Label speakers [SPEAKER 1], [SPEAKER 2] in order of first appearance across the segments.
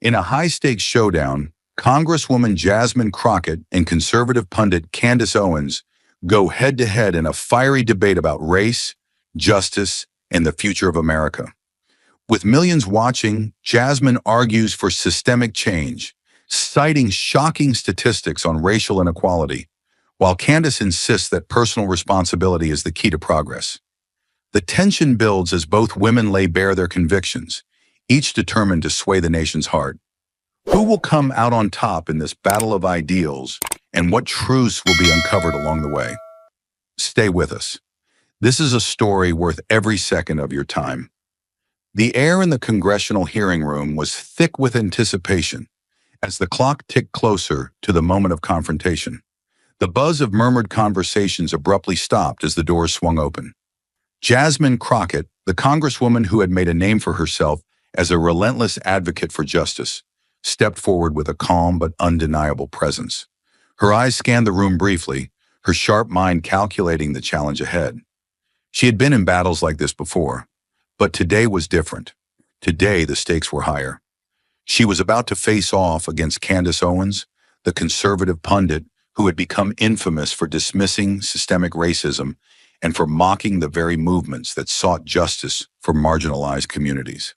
[SPEAKER 1] In a high-stakes showdown, Congresswoman Jasmine Crockett and conservative pundit Candace Owens go head-to-head in a fiery debate about race, justice, and the future of America. With millions watching, Jasmine argues for systemic change, citing shocking statistics on racial inequality, while Candace insists that personal responsibility is the key to progress. The tension builds as both women lay bare their convictions, each determined to sway the nation's heart. Who will come out on top in this battle of ideals, and what truths will be uncovered along the way? Stay with us. This is a story worth every second of your time. The air in the congressional hearing room was thick with anticipation as the clock ticked closer to the moment of confrontation. The buzz of murmured conversations abruptly stopped as the doors swung open. Jasmine Crockett, the congresswoman who had made a name for herself as a relentless advocate for justice, stepped forward with a calm but undeniable presence. Her eyes scanned the room briefly, her sharp mind calculating the challenge ahead. She had been in battles like this before, but today was different. Today, the stakes were higher. She was about to face off against Candace Owens, the conservative pundit who had become infamous for dismissing systemic racism and for mocking the very movements that sought justice for marginalized communities.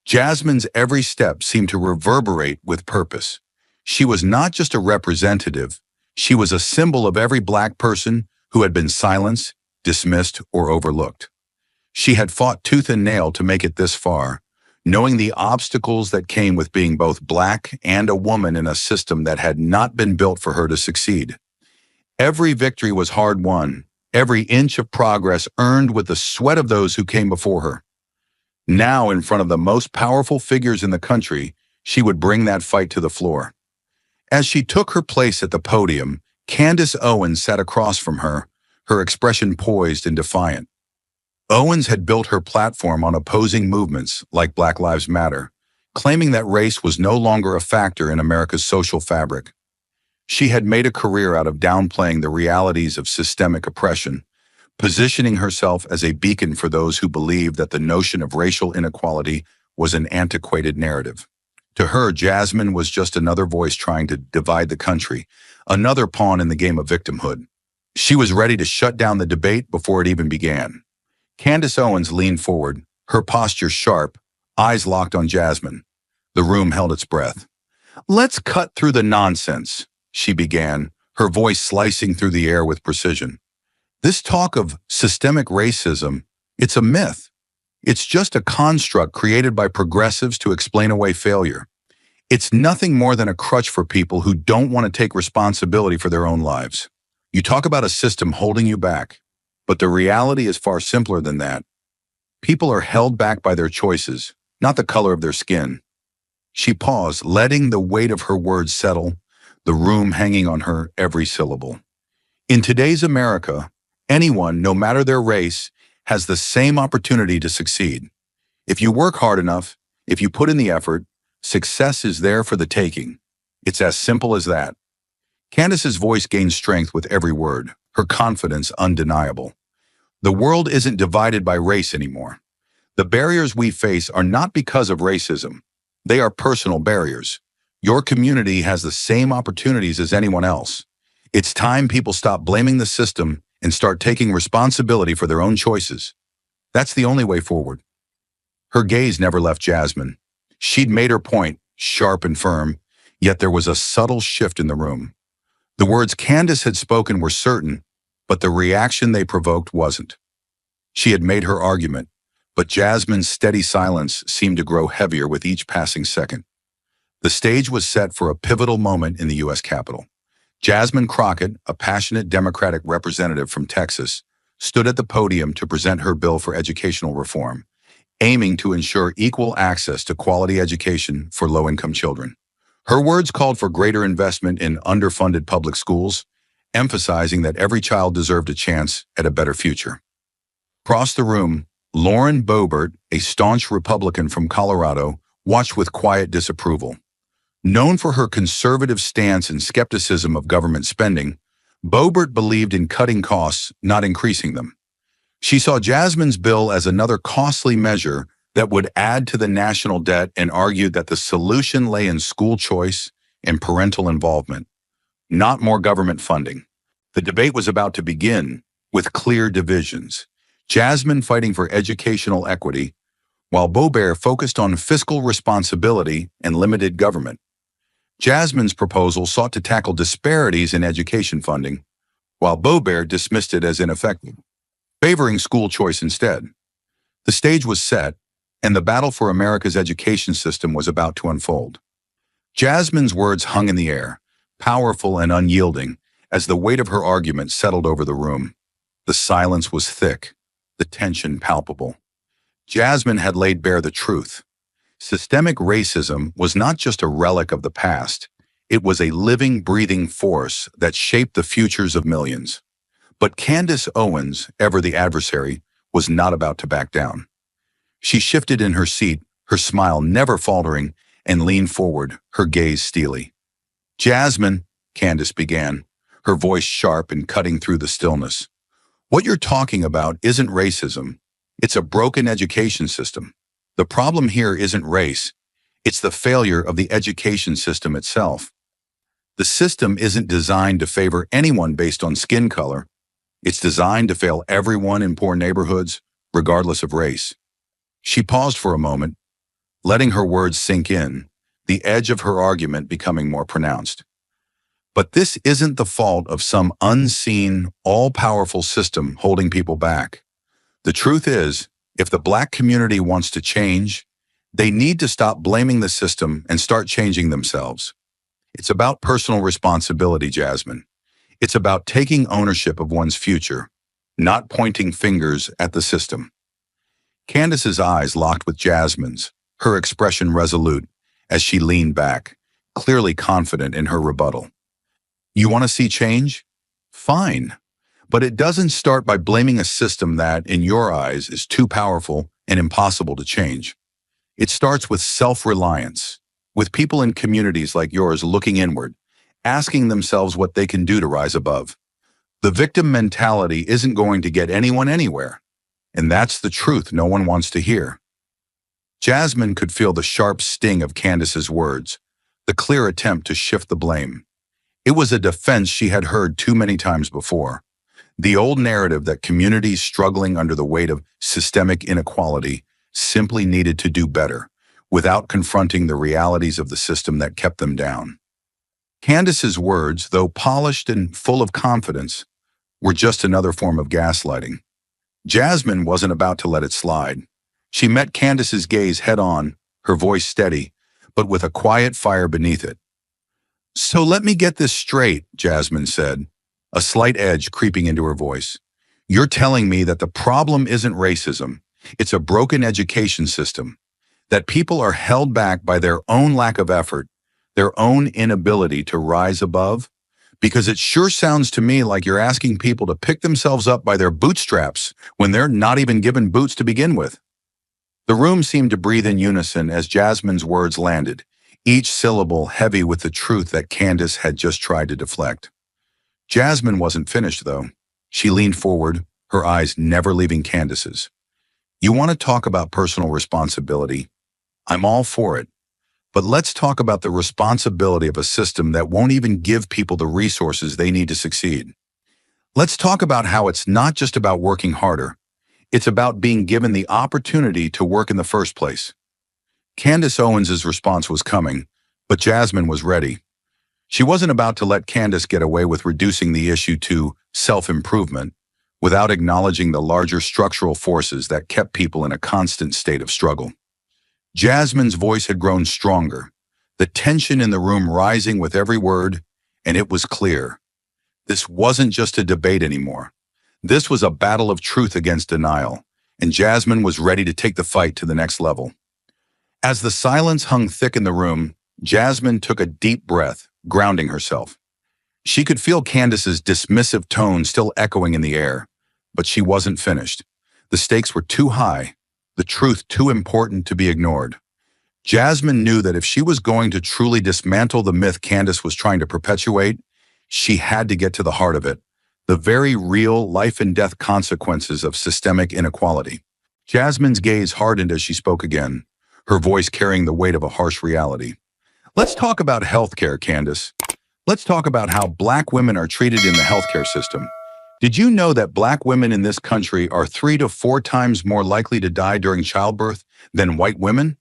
[SPEAKER 1] Jasmine's every step seemed to reverberate with purpose. She was not just a representative, she was a symbol of every Black person who had been silenced, dismissed, or overlooked. She had fought tooth and nail to make it this far, knowing the obstacles that came with being both Black and a woman in a system that had not been built for her to succeed. Every victory was hard-won, every inch of progress earned with the sweat of those who came before her. Now, in front of the most powerful figures in the country, she would bring that fight to the floor. As she took her place at the podium, Candace Owens sat across from her, her expression poised and defiant. Owens had built her platform on opposing movements like Black Lives Matter, claiming that race was no longer a factor in America's social fabric. She had made a career out of downplaying the realities of systemic oppression, positioning herself as a beacon for those who believed that the notion of racial inequality was an antiquated narrative. To her, Jasmine was just another voice trying to divide the country, another pawn in the game of victimhood. She was ready to shut down the debate before it even began. Candace Owens leaned forward, her posture sharp, eyes locked on Jasmine. The room held its breath. "Let's cut through the nonsense," she began, her voice slicing through the air with precision. "This talk of systemic racism, it's a myth. It's just a construct created by progressives to explain away failure. It's nothing more than a crutch for people who don't want to take responsibility for their own lives. You talk about a system holding you back, but the reality is far simpler than that. People are held back by their choices, not the color of their skin." She paused, letting the weight of her words settle, the room hanging on her every syllable. In today's America, anyone, no matter their race, has the same opportunity to succeed. If you work hard enough, if you put in the effort, success is there for the taking. It's as simple as that. Candace's voice gained strength with every word, her confidence undeniable. The world isn't divided by race anymore. The barriers we face are not because of racism. They are personal barriers. Your community has the same opportunities as anyone else. It's time people stop blaming the system and start taking responsibility for their own choices. That's the only way forward. Her gaze never left Jasmine. She'd made her point, sharp and firm, yet there was a subtle shift in the room. The words Candace had spoken were certain, but the reaction they provoked wasn't. She had made her argument, but Jasmine's steady silence seemed to grow heavier with each passing second. The stage was set for a pivotal moment in the U.S. Capitol. Jasmine Crockett, a passionate Democratic representative from Texas, stood at the podium to present her bill for educational reform, aiming to ensure equal access to quality education for low-income children. Her words called for greater investment in underfunded public schools, emphasizing that every child deserved a chance at a better future. Across the room, Lauren Boebert, a staunch Republican from Colorado, watched with quiet disapproval. Known for her conservative stance and skepticism of government spending, Boebert believed in cutting costs, not increasing them. She saw Jasmine's bill as another costly measure that would add to the national debt and argued that the solution lay in school choice and parental involvement, not more government funding. The debate was about to begin with clear divisions. Jasmine fighting for educational equity, while Beaubear focused on fiscal responsibility and limited government. Jasmine's proposal sought to tackle disparities in education funding, while Beaubear dismissed it as ineffective, favoring school choice instead. The stage was set, and the battle for America's education system was about to unfold. Jasmine's words hung in the air, powerful and unyielding, as the weight of her argument settled over the room. The silence was thick, the tension palpable. Jasmine had laid bare the truth. Systemic racism was not just a relic of the past, it was a living, breathing force that shaped the futures of millions. But Candace Owens, ever the adversary, was not about to back down. She shifted in her seat, her smile never faltering, and leaned forward, her gaze steely. "Jasmine," Candace began, her voice sharp and cutting through the stillness. "What you're talking about isn't racism. It's a broken education system. The problem here isn't race. It's the failure of the education system itself. The system isn't designed to favor anyone based on skin color. It's designed to fail everyone in poor neighborhoods, regardless of race." She paused for a moment, letting her words sink in, the edge of her argument becoming more pronounced. "But this isn't the fault of some unseen, all-powerful system holding people back. The truth is, if the Black community wants to change, they need to stop blaming the system and start changing themselves. It's about personal responsibility, Jasmine. It's about taking ownership of one's future, not pointing fingers at the system." Candace's eyes locked with Jasmine's, her expression resolute, as she leaned back, clearly confident in her rebuttal. "You want to see change? Fine. But it doesn't start by blaming a system that, in your eyes, is too powerful and impossible to change. It starts with self-reliance, with people in communities like yours looking inward, asking themselves what they can do to rise above. The victim mentality isn't going to get anyone anywhere, and that's the truth no one wants to hear." Jasmine could feel the sharp sting of Candace's words, the clear attempt to shift the blame. It was a defense she had heard too many times before. The old narrative that communities struggling under the weight of systemic inequality simply needed to do better, without confronting the realities of the system that kept them down. Candace's words, though polished and full of confidence, were just another form of gaslighting. Jasmine wasn't about to let it slide. She met Candace's gaze head-on, her voice steady, but with a quiet fire beneath it. "So let me get this straight," Jasmine said, a slight edge creeping into her voice. "You're telling me that the problem isn't racism, it's a broken education system, that people are held back by their own lack of effort, their own inability to rise above? Because it sure sounds to me like you're asking people to pick themselves up by their bootstraps when they're not even given boots to begin with." The room seemed to breathe in unison as Jasmine's words landed, each syllable heavy with the truth that Candace had just tried to deflect. Jasmine wasn't finished, though. She leaned forward, her eyes never leaving Candace's. "You want to talk about personal responsibility? I'm all for it. But let's talk about the responsibility of a system that won't even give people the resources they need to succeed. Let's talk about how it's not just about working harder. It's about being given the opportunity to work in the first place." Candace Owens' response was coming, but Jasmine was ready. She wasn't about to let Candace get away with reducing the issue to self-improvement without acknowledging the larger structural forces that kept people in a constant state of struggle. Jasmine's voice had grown stronger, the tension in the room rising with every word, and it was clear. This wasn't just a debate anymore. This was a battle of truth against denial, and Jasmine was ready to take the fight to the next level. As the silence hung thick in the room, Jasmine took a deep breath, grounding herself. She could feel Candace's dismissive tone still echoing in the air, but she wasn't finished. The stakes were too high, the truth too important to be ignored. Jasmine knew that if she was going to truly dismantle the myth Candace was trying to perpetuate, she had to get to the heart of it, the very real life-and-death consequences of systemic inequality. Jasmine's gaze hardened as she spoke again, her voice carrying the weight of a harsh reality. Let's talk about healthcare, Candace. Let's talk about how Black women are treated in the healthcare system. Did you know that Black women in this country are 3 to 4 times more likely to die during childbirth than white women?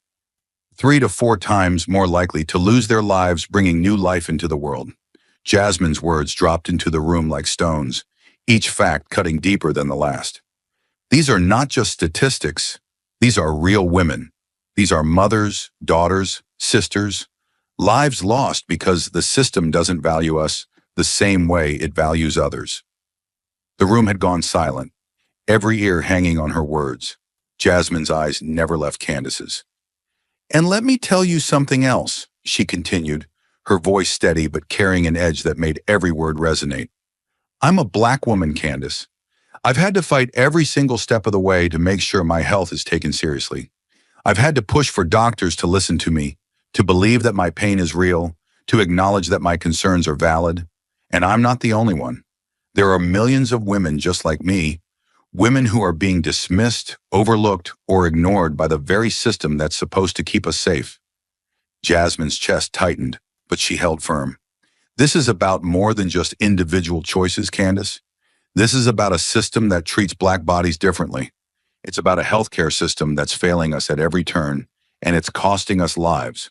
[SPEAKER 1] 3 to 4 times more likely to lose their lives bringing new life into the world. Jasmine's words dropped into the room like stones, each fact cutting deeper than the last. These are not just statistics. These are real women. These are mothers, daughters, sisters, lives lost because the system doesn't value us the same way it values others. The room had gone silent, every ear hanging on her words. Jasmine's eyes never left Candace's. And let me tell you something else, she continued, her voice steady but carrying an edge that made every word resonate. I'm a Black woman, Candace. I've had to fight every single step of the way to make sure my health is taken seriously. I've had to push for doctors to listen to me, to believe that my pain is real, to acknowledge that my concerns are valid. And I'm not the only one. There are millions of women just like me, women who are being dismissed, overlooked, or ignored by the very system that's supposed to keep us safe. Jasmine's chest tightened, but she held firm. This is about more than just individual choices, Candace. This is about a system that treats Black bodies differently. It's about a healthcare system that's failing us at every turn, and it's costing us lives.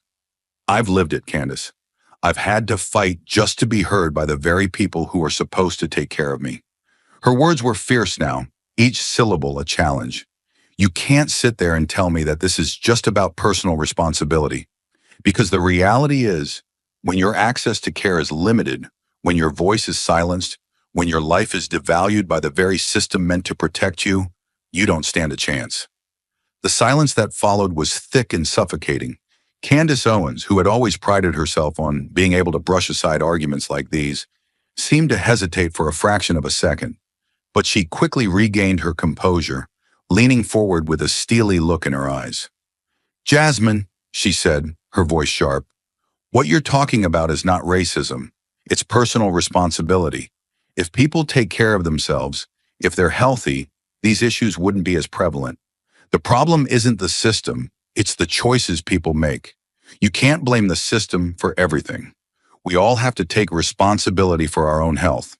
[SPEAKER 1] I've lived it, Candace. I've had to fight just to be heard by the very people who are supposed to take care of me. Her words were fierce now, each syllable a challenge. You can't sit there and tell me that this is just about personal responsibility. Because the reality is, when your access to care is limited, when your voice is silenced, when your life is devalued by the very system meant to protect you, you don't stand a chance. The silence that followed was thick and suffocating. Candace Owens, who had always prided herself on being able to brush aside arguments like these, seemed to hesitate for a fraction of a second. But she quickly regained her composure, leaning forward with a steely look in her eyes. Jasmine, she said, her voice sharp, what you're talking about is not racism. It's personal responsibility. If people take care of themselves, if they're healthy, these issues wouldn't be as prevalent. The problem isn't the system, it's the choices people make. You can't blame the system for everything. We all have to take responsibility for our own health.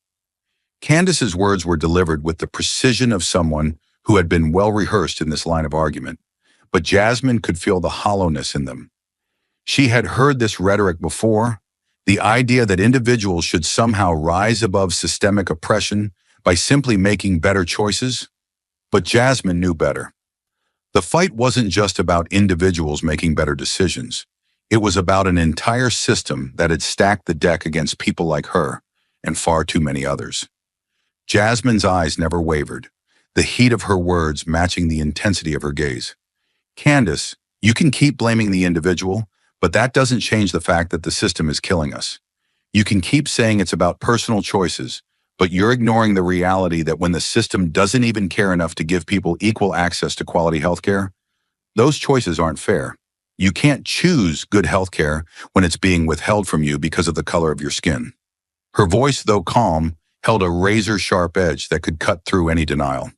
[SPEAKER 1] Candace's words were delivered with the precision of someone who had been well rehearsed in this line of argument, but Jasmine could feel the hollowness in them. She had heard this rhetoric before, the idea that individuals should somehow rise above systemic oppression by simply making better choices. But Jasmine knew better. The fight wasn't just about individuals making better decisions. It was about an entire system that had stacked the deck against people like her and far too many others. Jasmine's eyes never wavered, the heat of her words matching the intensity of her gaze. Candace, you can keep blaming the individual, but that doesn't change the fact that the system is killing us. You can keep saying it's about personal choices, but you're ignoring the reality that when the system doesn't even care enough to give people equal access to quality healthcare, those choices aren't fair. You can't choose good healthcare when it's being withheld from you because of the color of your skin. Her voice, though calm, held a razor-sharp edge that could cut through any denial.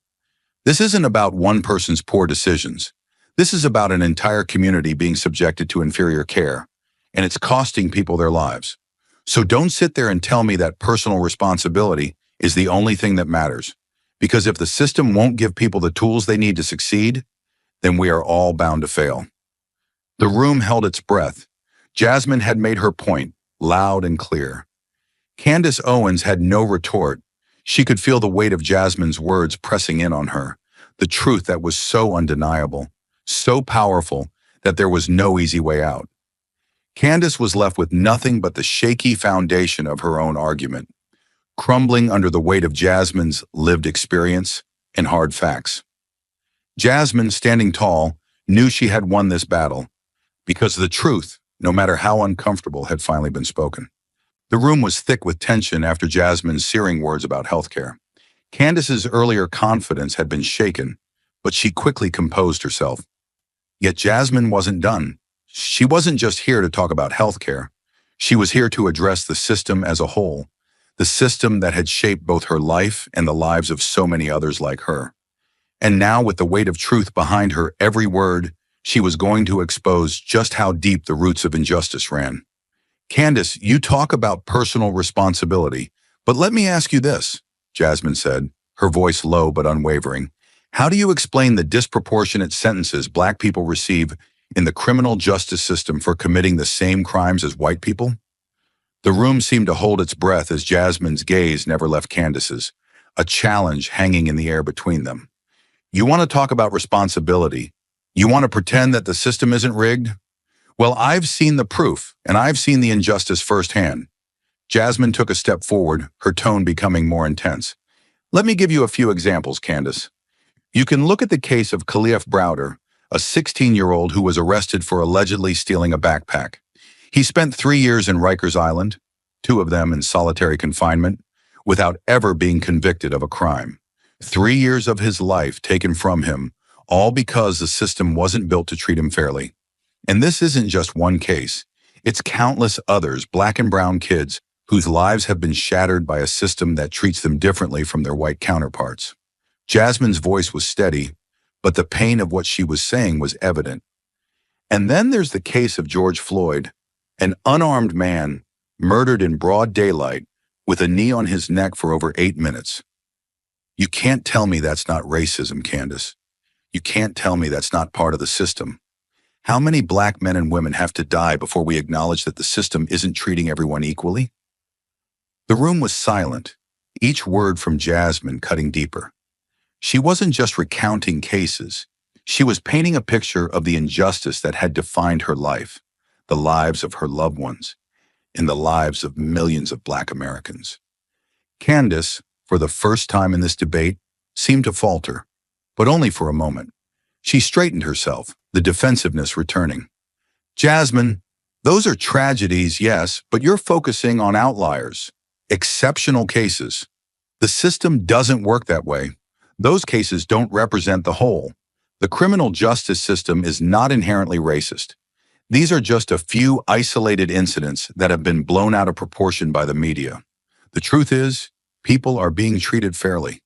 [SPEAKER 1] This isn't about one person's poor decisions. This is about an entire community being subjected to inferior care, and it's costing people their lives. So don't sit there and tell me that personal responsibility is the only thing that matters, because if the system won't give people the tools they need to succeed, then we are all bound to fail. The room held its breath. Jasmine had made her point, loud and clear. Candace Owens had no retort. She could feel the weight of Jasmine's words pressing in on her, the truth that was so undeniable, so powerful that there was no easy way out. Candace was left with nothing but the shaky foundation of her own argument, crumbling under the weight of Jasmine's lived experience and hard facts. Jasmine, standing tall, knew she had won this battle because the truth, no matter how uncomfortable, had finally been spoken. The room was thick with tension after Jasmine's searing words about healthcare. Candace's earlier confidence had been shaken, but she quickly composed herself. Yet Jasmine wasn't done. She wasn't just here to talk about healthcare. She was here to address the system as a whole, the system that had shaped both her life and the lives of so many others like her. And now, with the weight of truth behind her every word, she was going to expose just how deep the roots of injustice ran. Candace, you talk about personal responsibility, but let me ask you this, Jasmine said, her voice low but unwavering. How do you explain the disproportionate sentences Black people receive in the criminal justice system for committing the same crimes as white people? The room seemed to hold its breath as Jasmine's gaze never left Candace's, a challenge hanging in the air between them. You want to talk about responsibility? You want to pretend that the system isn't rigged? Well, I've seen the proof, and I've seen the injustice firsthand. Jasmine took a step forward, her tone becoming more intense. Let me give you a few examples, Candace. You can look at the case of Khalif Browder, a 16-year-old who was arrested for allegedly stealing a backpack. He spent 3 years in Rikers Island, 2 of them in solitary confinement, without ever being convicted of a crime. 3 years of his life taken from him, all because the system wasn't built to treat him fairly. And this isn't just one case. It's countless others, Black and brown kids, whose lives have been shattered by a system that treats them differently from their white counterparts. Jasmine's voice was steady, but the pain of what she was saying was evident. And then there's the case of George Floyd, an unarmed man murdered in broad daylight with a knee on his neck for over 8 minutes. You can't tell me that's not racism, Candace. You can't tell me that's not part of the system. How many Black men and women have to die before we acknowledge that the system isn't treating everyone equally? The room was silent, each word from Jasmine cutting deeper. She wasn't just recounting cases. She was painting a picture of the injustice that had defined her life, the lives of her loved ones, and the lives of millions of Black Americans. Candace, for the first time in this debate, seemed to falter, but only for a moment. She straightened herself, the defensiveness returning. Jasmine, those are tragedies, yes, but you're focusing on outliers, exceptional cases. The system doesn't work that way. Those cases don't represent the whole. The criminal justice system is not inherently racist. These are just a few isolated incidents that have been blown out of proportion by the media. The truth is, people are being treated fairly.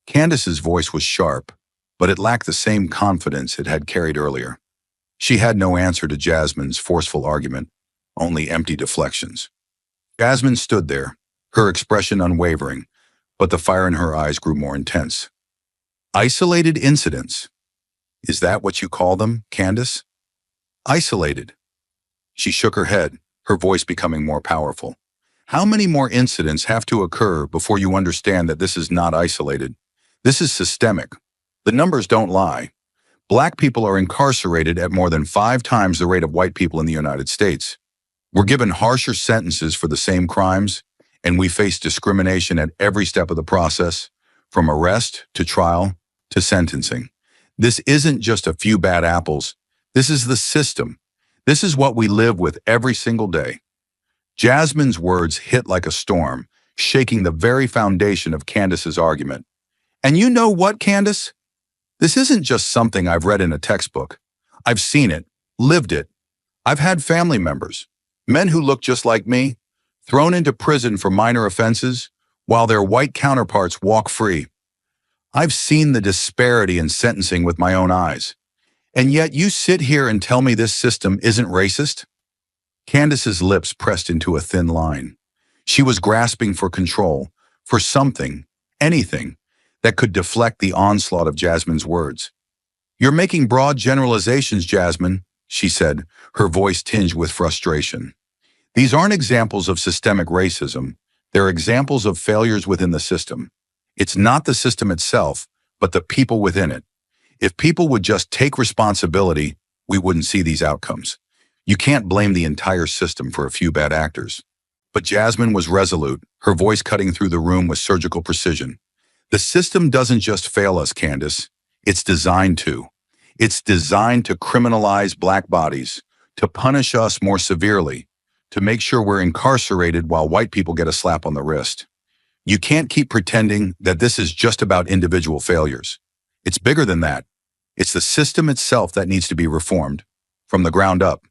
[SPEAKER 1] Candace's voice was sharp, but it lacked the same confidence it had carried earlier. She had no answer to Jasmine's forceful argument, only empty deflections. Jasmine stood there, her expression unwavering, but the fire in her eyes grew more intense. Isolated incidents. Is that what you call them, Candace? Isolated. She shook her head, her voice becoming more powerful. How many more incidents have to occur before you understand that this is not isolated? This is systemic. The numbers don't lie. Black people are incarcerated at more than 5 times the rate of white people in the United States. We're given harsher sentences for the same crimes, and we face discrimination at every step of the process, from arrest to trial to sentencing. This isn't just a few bad apples. This is the system. This is what we live with every single day. Jasmine's words hit like a storm, shaking the very foundation of Candace's argument. And you know what, Candace? This isn't just something I've read in a textbook. I've seen it, lived it. I've had family members, men who look just like me, thrown into prison for minor offenses while their white counterparts walk free. I've seen the disparity in sentencing with my own eyes. And yet you sit here and tell me this system isn't racist? Candace's lips pressed into a thin line. She was grasping for control, for something, anything, that could deflect the onslaught of Jasmine's words. You're making broad generalizations, Jasmine, she said, her voice tinged with frustration. These aren't examples of systemic racism. They're examples of failures within the system. It's not the system itself, but the people within it. If people would just take responsibility, we wouldn't see these outcomes. You can't blame the entire system for a few bad actors. But Jasmine was resolute, her voice cutting through the room with surgical precision. The system doesn't just fail us, Candace. It's designed to. It's designed to criminalize Black bodies, to punish us more severely, to make sure we're incarcerated while white people get a slap on the wrist. You can't keep pretending that this is just about individual failures. It's bigger than that. It's the system itself that needs to be reformed, from the ground up.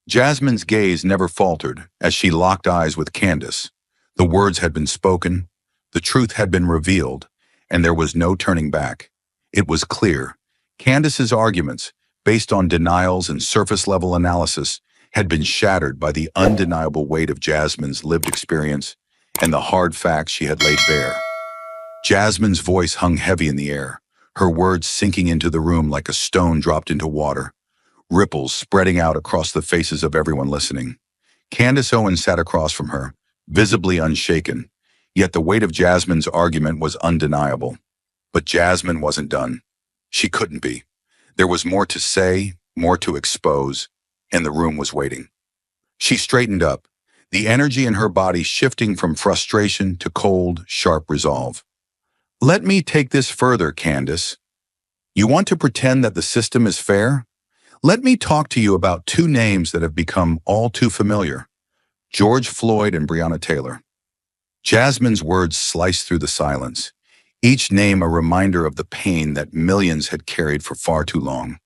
[SPEAKER 1] Jasmine's gaze never faltered as she locked eyes with Candace. The words had been spoken, the truth had been revealed, and there was no turning back. It was clear. Candace's arguments, based on denials and surface-level analysis, had been shattered by the undeniable weight of Jasmine's lived experience and the hard facts she had laid bare. Jasmine's voice hung heavy in the air, her words sinking into the room like a stone dropped into water, ripples spreading out across the faces of everyone listening. Candace Owens sat across from her, visibly unshaken, yet the weight of Jasmine's argument was undeniable. But Jasmine wasn't done. She couldn't be. There was more to say, more to expose, and the room was waiting. She straightened up, the energy in her body shifting from frustration to cold, sharp resolve. Let me take this further, Candace. You want to pretend that the system is fair? Let me talk to you about two names that have become all too familiar: George Floyd and Breonna Taylor. Jasmine's words sliced through the silence, each name a reminder of the pain that millions had carried for far too long.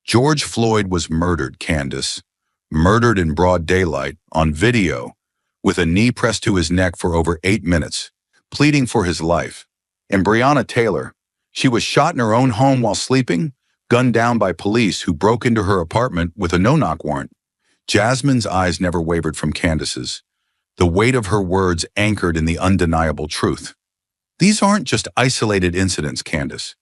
[SPEAKER 1] George Floyd was murdered, Candace. Murdered in broad daylight, on video, with a knee pressed to his neck for over 8 minutes, pleading for his life. And Breonna Taylor, she was shot in her own home while sleeping, gunned down by police who broke into her apartment with a no-knock warrant. Jasmine's eyes never wavered from Candace's, the weight of her words anchored in the undeniable truth. These aren't just isolated incidents, Candace.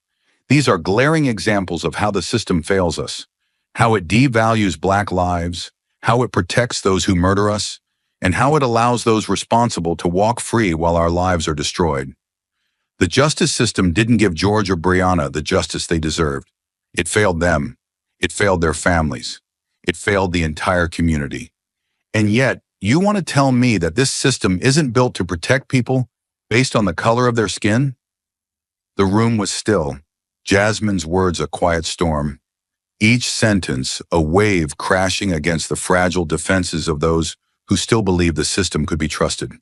[SPEAKER 1] These are glaring examples of how the system fails us, how it devalues Black lives, how it protects those who murder us, and how it allows those responsible to walk free while our lives are destroyed. The justice system didn't give George or Breonna the justice they deserved. It failed them. It failed their families. It failed the entire community. And yet, you want to tell me that this system isn't built to protect people based on the color of their skin? The room was still, Jasmine's words a quiet storm, each sentence a wave crashing against the fragile defenses of those who still believe the system could be trusted.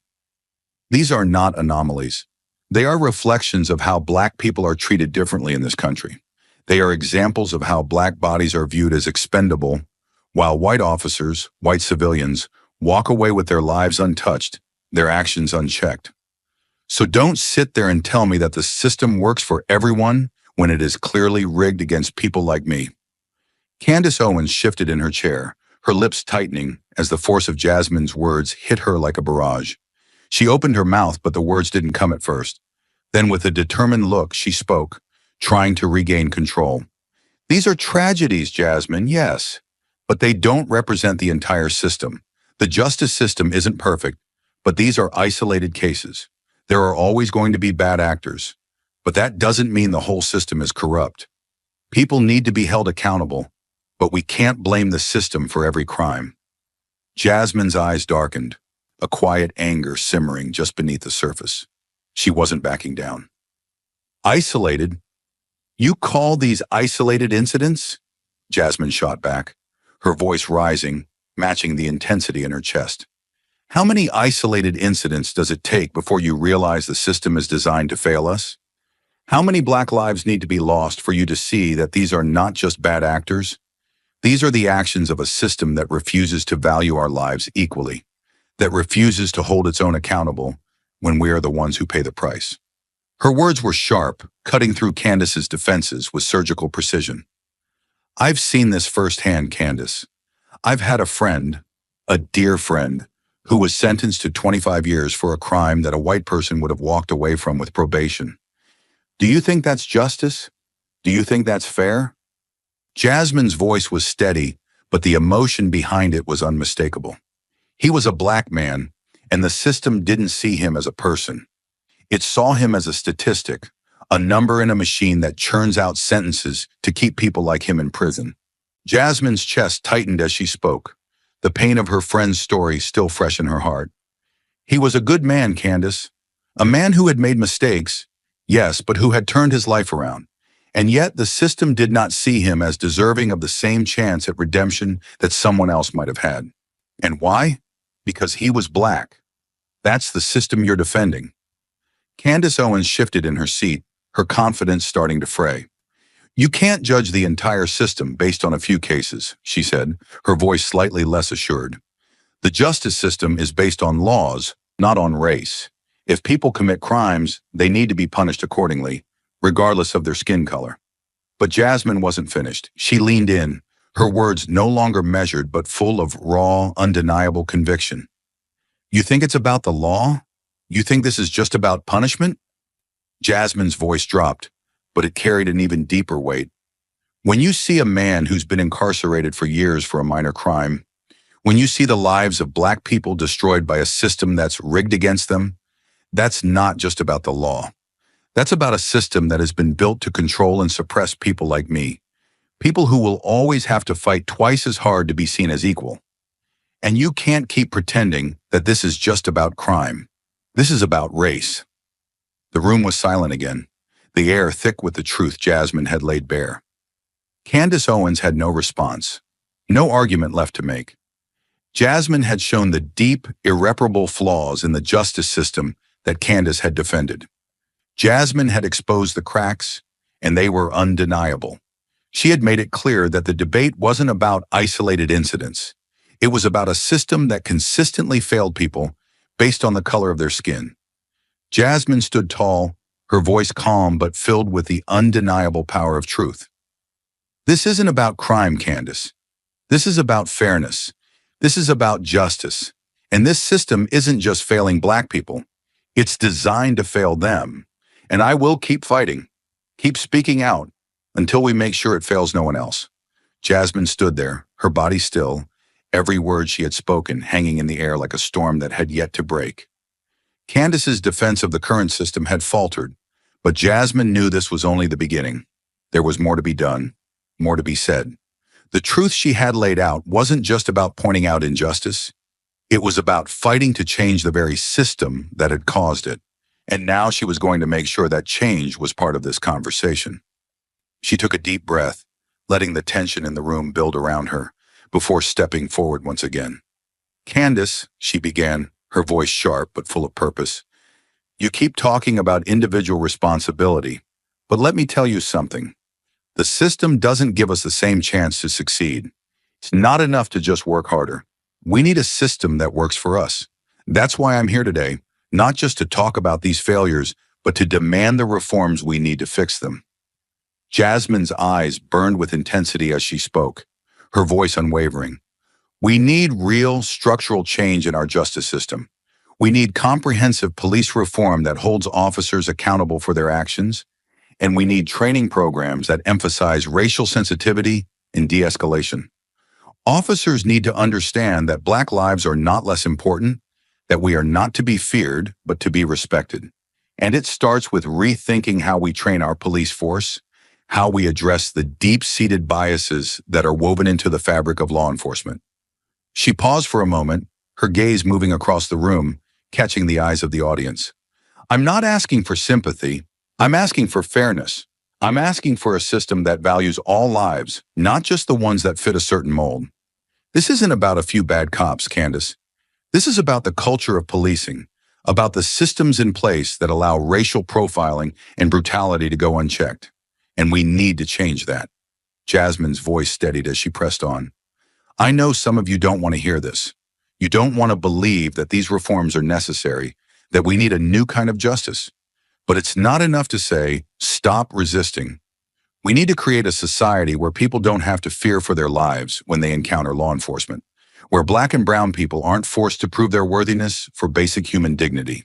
[SPEAKER 1] These are not anomalies. They are reflections of how Black people are treated differently in this country. They are examples of how Black bodies are viewed as expendable, while white officers, white civilians, walk away with their lives untouched, their actions unchecked. So don't sit there and tell me that the system works for everyone when it is clearly rigged against people like me. Candace Owens shifted in her chair, her lips tightening as the force of Jasmine's words hit her like a barrage. She opened her mouth, but the words didn't come at first. Then with a determined look, she spoke, trying to regain control. These are tragedies, Jasmine, yes, but they don't represent the entire system. The justice system isn't perfect, but these are isolated cases. There are always going to be bad actors, but that doesn't mean the whole system is corrupt. People need to be held accountable, but we can't blame the system for every crime. Jasmine's eyes darkened, a quiet anger simmering just beneath the surface. She wasn't backing down. Isolated? You call these isolated incidents? Jasmine shot back, her voice rising, matching the intensity in her chest. How many isolated incidents does it take before you realize the system is designed to fail us? How many Black lives need to be lost for you to see that these are not just bad actors? These are the actions of a system that refuses to value our lives equally, that refuses to hold its own accountable when we are the ones who pay the price. Her words were sharp, cutting through Candace's defenses with surgical precision. I've seen this firsthand, Candace. I've had a friend, a dear friend, who was sentenced to 25 years for a crime that a white person would have walked away from with probation. Do you think that's justice? Do you think that's fair? Jasmine's voice was steady, but the emotion behind it was unmistakable. He was a Black man, and the system didn't see him as a person. It saw him as a statistic, a number in a machine that churns out sentences to keep people like him in prison. Jasmine's chest tightened as she spoke, the pain of her friend's story still fresh in her heart. He was a good man, Candace. A man who had made mistakes, yes, but who had turned his life around. And yet the system did not see him as deserving of the same chance at redemption that someone else might have had. And why? Because he was Black. That's the system you're defending. Candace Owens shifted in her seat, her confidence starting to fray. You can't judge the entire system based on a few cases, she said, her voice slightly less assured. The justice system is based on laws, not on race. If people commit crimes, they need to be punished accordingly, regardless of their skin color. But Jasmine wasn't finished. She leaned in, her words no longer measured but full of raw, undeniable conviction. You think it's about the law? You think this is just about punishment? Jasmine's voice dropped, but it carried an even deeper weight. When you see a man who's been incarcerated for years for a minor crime, when you see the lives of Black people destroyed by a system that's rigged against them, that's not just about the law. That's about a system that has been built to control and suppress people like me, people who will always have to fight twice as hard to be seen as equal. And you can't keep pretending that this is just about crime. This is about race. The room was silent again, the air thick with the truth Jasmine had laid bare. Candace Owens had no response, no argument left to make. Jasmine had shown the deep, irreparable flaws in the justice system that Candace had defended. Jasmine had exposed the cracks, and they were undeniable. She had made it clear that the debate wasn't about isolated incidents. It was about a system that consistently failed people based on the color of their skin. Jasmine stood tall, her voice calm but filled with the undeniable power of truth. This isn't about crime, Candace. This is about fairness. This is about justice. And this system isn't just failing Black people. It's designed to fail them. And I will keep fighting, keep speaking out, until we make sure it fails no one else. Jasmine stood there, her body still, every word she had spoken hanging in the air like a storm that had yet to break. Candace's defense of the current system had faltered, but Jasmine knew this was only the beginning. There was more to be done, more to be said. The truth she had laid out wasn't just about pointing out injustice. It was about fighting to change the very system that had caused it. And now she was going to make sure that change was part of this conversation. She took a deep breath, letting the tension in the room build around her, before stepping forward once again. Candace, she began, her voice sharp but full of purpose. You keep talking about individual responsibility, but let me tell you something. The system doesn't give us the same chance to succeed. It's not enough to just work harder. We need a system that works for us. That's why I'm here today, not just to talk about these failures, but to demand the reforms we need to fix them. Jasmine's eyes burned with intensity as she spoke, her voice unwavering. We need real structural change in our justice system. We need comprehensive police reform that holds officers accountable for their actions, and we need training programs that emphasize racial sensitivity and de-escalation. Officers need to understand that Black lives are not less important, that we are not to be feared, but to be respected. And it starts with rethinking how we train our police force, how we address the deep-seated biases that are woven into the fabric of law enforcement. She paused for a moment, her gaze moving across the room, catching the eyes of the audience. I'm not asking for sympathy. I'm asking for fairness. I'm asking for a system that values all lives, not just the ones that fit a certain mold. This isn't about a few bad cops, Candace. This is about the culture of policing, about the systems in place that allow racial profiling and brutality to go unchecked. And we need to change that. Jasmine's voice steadied as she pressed on. I know some of you don't want to hear this. You don't want to believe that these reforms are necessary, that we need a new kind of justice. But it's not enough to say, stop resisting. We need to create a society where people don't have to fear for their lives when they encounter law enforcement, where Black and brown people aren't forced to prove their worthiness for basic human dignity.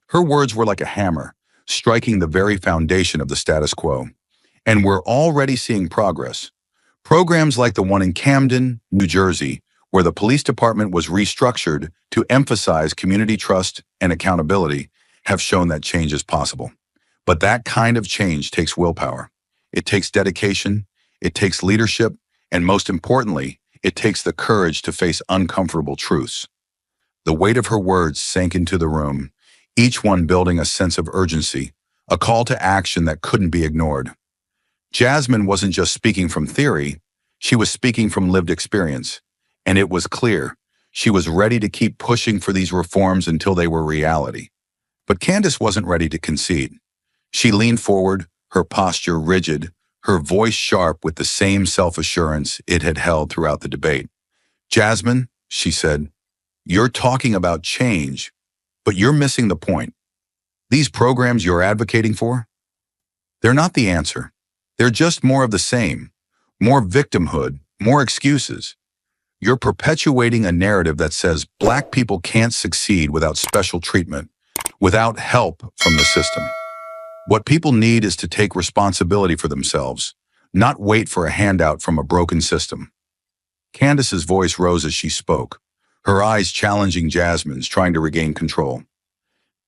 [SPEAKER 1] Her words were like a hammer, striking the very foundation of the status quo. And we're already seeing progress. Programs like the one in Camden, New Jersey, where the police department was restructured to emphasize community trust and accountability, have shown that change is possible. But that kind of change takes willpower. It takes dedication, it takes leadership, and most importantly, it takes the courage to face uncomfortable truths. The weight of her words sank into the room, each one building a sense of urgency, a call to action that couldn't be ignored. Jasmine wasn't just speaking from theory, she was speaking from lived experience, and it was clear she was ready to keep pushing for these reforms until they were reality. But Candace wasn't ready to concede. She leaned forward, her posture rigid, her voice sharp with the same self-assurance it had held throughout the debate. Jasmine, she said, you're talking about change, but you're missing the point. These programs you're advocating for, They're not the answer. They're just more of the same. More victimhood, more excuses. You're perpetuating a narrative that says Black people can't succeed without special treatment, without help from the system. What people need is to take responsibility for themselves, not wait for a handout from a broken system. Candace's voice rose as she spoke, her eyes challenging Jasmine's, trying to regain control.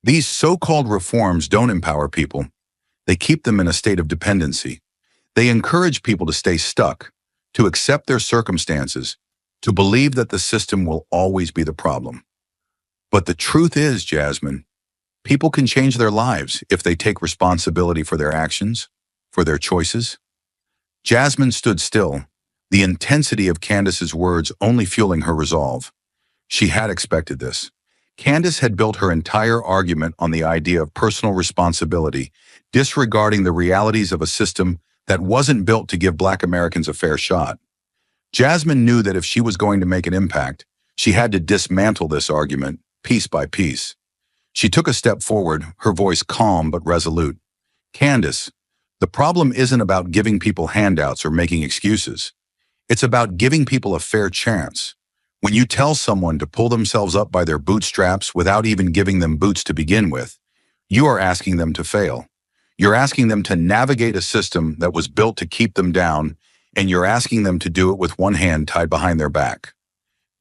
[SPEAKER 1] These so-called reforms don't empower people. They keep them in a state of dependency. They encourage people to stay stuck, to accept their circumstances, to believe that the system will always be the problem. But the truth is, Jasmine, people can change their lives if they take responsibility for their actions, for their choices. Jasmine stood still, the intensity of Candace's words only fueling her resolve. She had expected this. Candace had built her entire argument on the idea of personal responsibility, disregarding the realities of a system that wasn't built to give Black Americans a fair shot. Jasmine knew that if she was going to make an impact, she had to dismantle this argument, piece by piece. She took a step forward, her voice calm but resolute. Candace, the problem isn't about giving people handouts or making excuses. It's about giving people a fair chance. When you tell someone to pull themselves up by their bootstraps without even giving them boots to begin with, you are asking them to fail. You're asking them to navigate a system that was built to keep them down, and you're asking them to do it with one hand tied behind their back.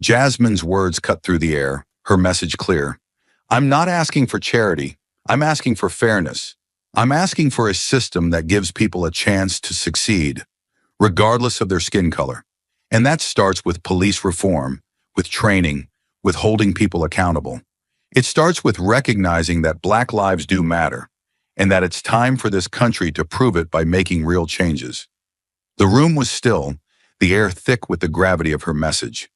[SPEAKER 1] Jasmine's words cut through the air, her message clear. I'm not asking for charity. I'm asking for fairness. I'm asking for a system that gives people a chance to succeed, regardless of their skin color. And that starts with police reform, with training, with holding people accountable. It starts with recognizing that Black lives do matter, and that it's time for this country to prove it by making real changes. The room was still, the air thick with the gravity of her message.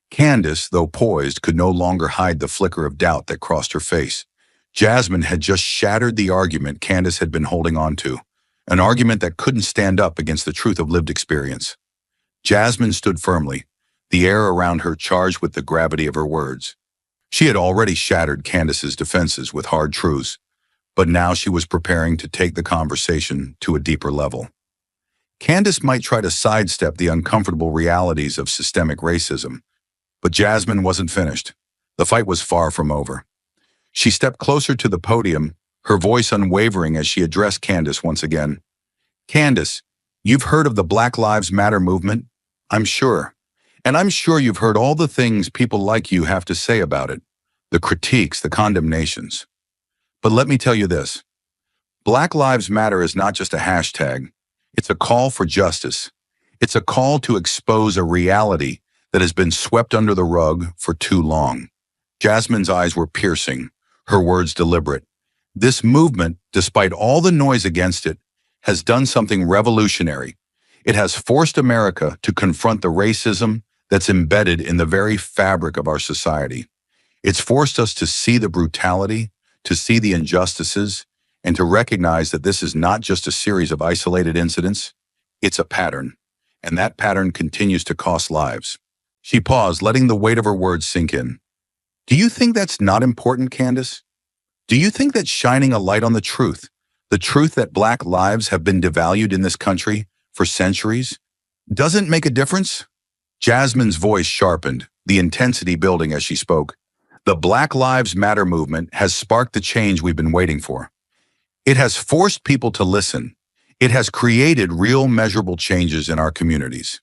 [SPEAKER 1] Candace, though poised, could no longer hide the flicker of doubt that crossed her face. Jasmine had just shattered the argument Candace had been holding on to, an argument that couldn't stand up against the truth of lived experience. Jasmine stood firmly, the air around her charged with the gravity of her words. She had already shattered Candace's defenses with hard truths, but now she was preparing to take the conversation to a deeper level. Candace might try to sidestep the uncomfortable realities of systemic racism, but Jasmine wasn't finished. The fight was far from over. She stepped closer to the podium, her voice unwavering as she addressed Candace once again. Candace, you've heard of the Black Lives Matter movement, I'm sure. And I'm sure you've heard all the things people like you have to say about it, the critiques, the condemnations. But let me tell you this. Black Lives Matter is not just a hashtag. It's a call for justice. It's a call to expose a reality that has been swept under the rug for too long. Jasmine's eyes were piercing, her words deliberate. This movement, despite all the noise against it, has done something revolutionary. It has forced America to confront the racism that's embedded in the very fabric of our society. It's forced us to see the brutality, to see the injustices, and to recognize that this is not just a series of isolated incidents, it's a pattern, and that pattern continues to cost lives. She paused, letting the weight of her words sink in. Do you think that's not important, Candace? Do you think that shining a light on the truth that Black lives have been devalued in this country for centuries, doesn't make a difference? Jasmine's voice sharpened, the intensity building as she spoke. The Black Lives Matter movement has sparked the change we've been waiting for. It has forced people to listen. It has created real measurable changes in our communities.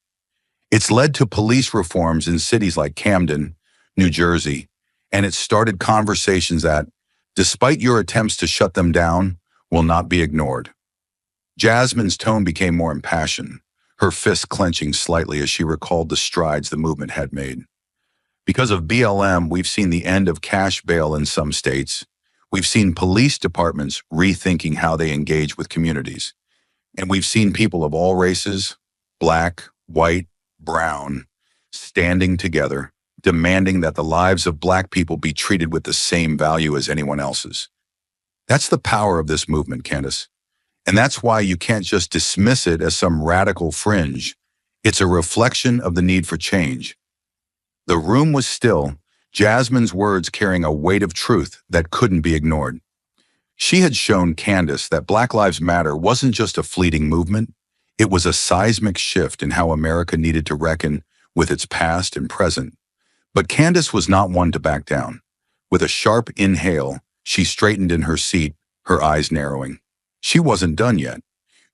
[SPEAKER 1] It's led to police reforms in cities like Camden, New Jersey, and it's started conversations that, despite your attempts to shut them down, will not be ignored. Jasmine's tone became more impassioned, her fists clenching slightly as she recalled the strides the movement had made. Because of BLM, we've seen the end of cash bail in some states. We've seen police departments rethinking how they engage with communities. And we've seen people of all races, Black, white, brown, standing together, demanding that the lives of Black people be treated with the same value as anyone else's. That's the power of this movement, Candace. And that's why you can't just dismiss it as some radical fringe. It's a reflection of the need for change. The room was still, Jasmine's words carrying a weight of truth that couldn't be ignored. She had shown Candace that Black Lives Matter wasn't just a fleeting movement, it was a seismic shift in how America needed to reckon with its past and present. But Candace was not one to back down. With a sharp inhale, she straightened in her seat, her eyes narrowing. She wasn't done yet.